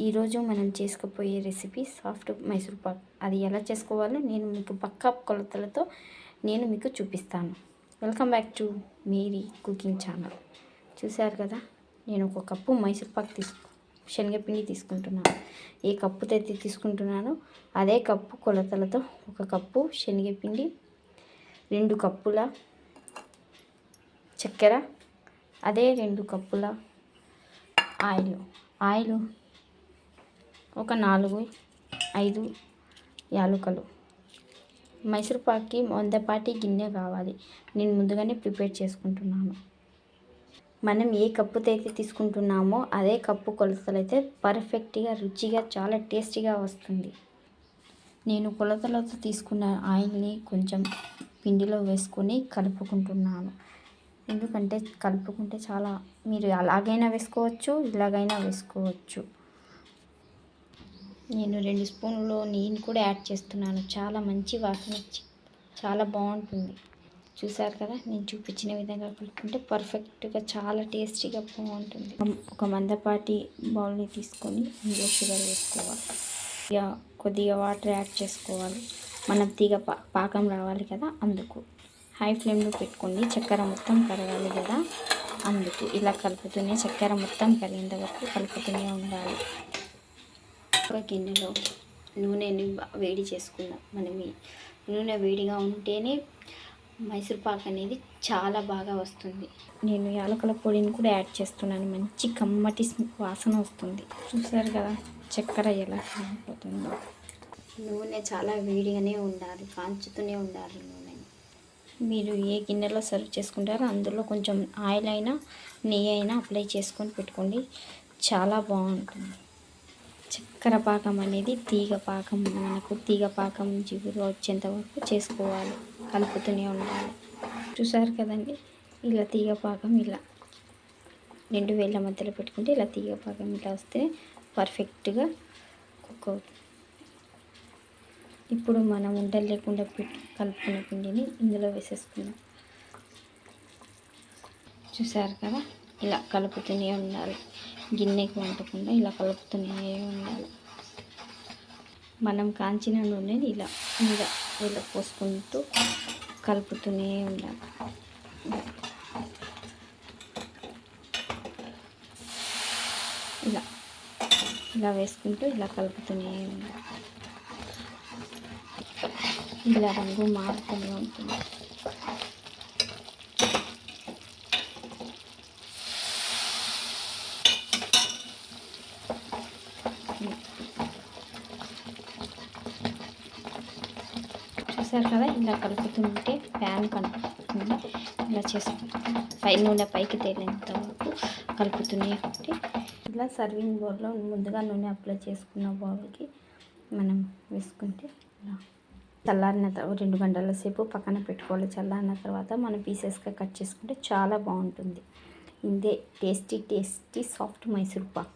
ఈరోజు మనం చేసుకోబోయే రెసిపీ సాఫ్ట్ మైసూర్ పాక్. అది ఎలా చేసుకోవాలో నేను మీకు పక్కా కొలతలతో నేను మీకు చూపిస్తాను. Welcome back to Mary cooking channel. చూశారు కదా, నేను ఒక కప్పు మైసూర్ పాక్ శనగపిండి తీసుకుంటున్నాను. ఏ కప్పుతో అయితే తీసుకుంటున్నానో అదే కప్పు కొలతలతో ఒక కప్పు శనగపిండి, 2 కప్పుల చక్కెర, అదే 2 కప్పుల ఆయిల్, ఒక 4-5 యాలకులు. మైసూర్పాక్కి మందపాటి గిన్నె కావాలి. నేను ముందుగానే ప్రిపేర్ చేసుకుంటున్నాను. మనం ఏ కప్పుతో అయితే తీసుకుంటున్నామో అదే కప్పు కొలతలు అయితే పర్ఫెక్ట్గా, రుచిగా, చాలా టేస్టీగా వస్తుంది. నేను కొలతలతో తీసుకున్న ఆయిల్ని కొంచెం పిండిలో వేసుకొని కలుపుకుంటున్నాను. ఎందుకంటే కలుపుకుంటే చాలా, మీరు అలాగైనా వేసుకోవచ్చు, ఇలాగైనా వేసుకోవచ్చు. నేను 2 స్పూన్లు నెయ్యిని కూడా యాడ్ చేస్తున్నాను. చాలా మంచి వాసన వచ్చి చాలా బాగుంటుంది. చూసారు కదా, నేను చూపించిన విధంగా కలుపుకుంటే పర్ఫెక్ట్గా చాలా టేస్టీగా బాగుంటుంది. ఒక మందపాటి బౌల్ని తీసుకొని ఇందులో షుగర్ వేసుకోవాలి. కొద్దిగా వాటర్ యాడ్ చేసుకోవాలి. మనం పాకం రావాలి కదా, అందుకు హై ఫ్లేమ్లో పెట్టుకోండి. చక్కెర మొత్తం కరగాలి కదా, అందుకు ఇలా కలుపుతూనే, చక్కెర మొత్తం కరిగేంత వరకు కలుపుతూనే ఉండాలి. ఒక గిన్నెలో నూనెని వేడి చేసుకుందాం. మనం ఈ నూనె వేడిగా ఉంటేనే మైసూర్ పాక్ అనేది చాలా బాగా వస్తుంది. నేను యాలకుల పొడిని కూడా యాడ్ చేస్తున్నాను. మంచి కమ్మటి వాసన వస్తుంది. చూసారు కదా చక్కెర ఎలా కాలిపోతుందో. నూనె చాలా వేడిగానే ఉండాలి, కాంచుతూనే ఉండాలి నూనె. మీరు ఏ గిన్నెలో సర్వ్ చేసుకుంటారో అందులో కొంచెం ఆయిల్ అయినా నెయ్యి అయినా అప్లై చేసుకొని పెట్టుకోండి. చాలా బాగుంటుంది. చక్కెర పాకం అనేది తీగ పాకం, మనకు తీగ పాకం జిగురు వచ్చేంత వరకు చేసుకోవాలి, కలుపుతూనే ఉండాలి. చూసారు కదండి, ఇలా తీగ పాకం ఇలా 2 వేళ్ళ మధ్యలో పెట్టుకుంటే ఇలా తీగ పాకం ఇలా వస్తే పర్ఫెక్ట్గా కుక్ అవుతుంది. ఇప్పుడు మనం ఉండలు లేకుండా కలుపుకున్న పిండిని ఇందులో వేసేసుకుందాం. చూసారు కదా, ఇలా కలుపుతూనే ఉండాలి. గిన్నెకి వంటకుండా ఇలా కలుపుతూనే ఉండాలి. మనం కాంచిన నూనెని ఇలా పోసుకుంటూ కలుపుతూనే ఉండాలి. ఇలా వేసుకుంటూ ఇలా కలుపుతూనే ఉండాలి. ఇలా రంగు మారుతూనే ఉంటుంది. చూసారు కదా, ఇలా కలుపుతుంటే ప్యాన్ కనుక్కుంటే ఇలా చేసుకుంటే నూనె పైకి తేలేంత వరకు కలుపుతూనే ఉంటే ఇలా సర్వింగ్ బౌల్లో ముందుగా నూనె అప్లై చేసుకున్న బౌల్కి మనం వేసుకుంటే ఇలా చల్లారిన 2 గంటల సేపు పక్కన పెట్టుకోవాలి. చల్లారిన తర్వాత మనం పీసెస్గా కట్ చేసుకుంటే చాలా బాగుంటుంది. ఇదే టేస్టీ సాఫ్ట్ మైసూర్ పాక్.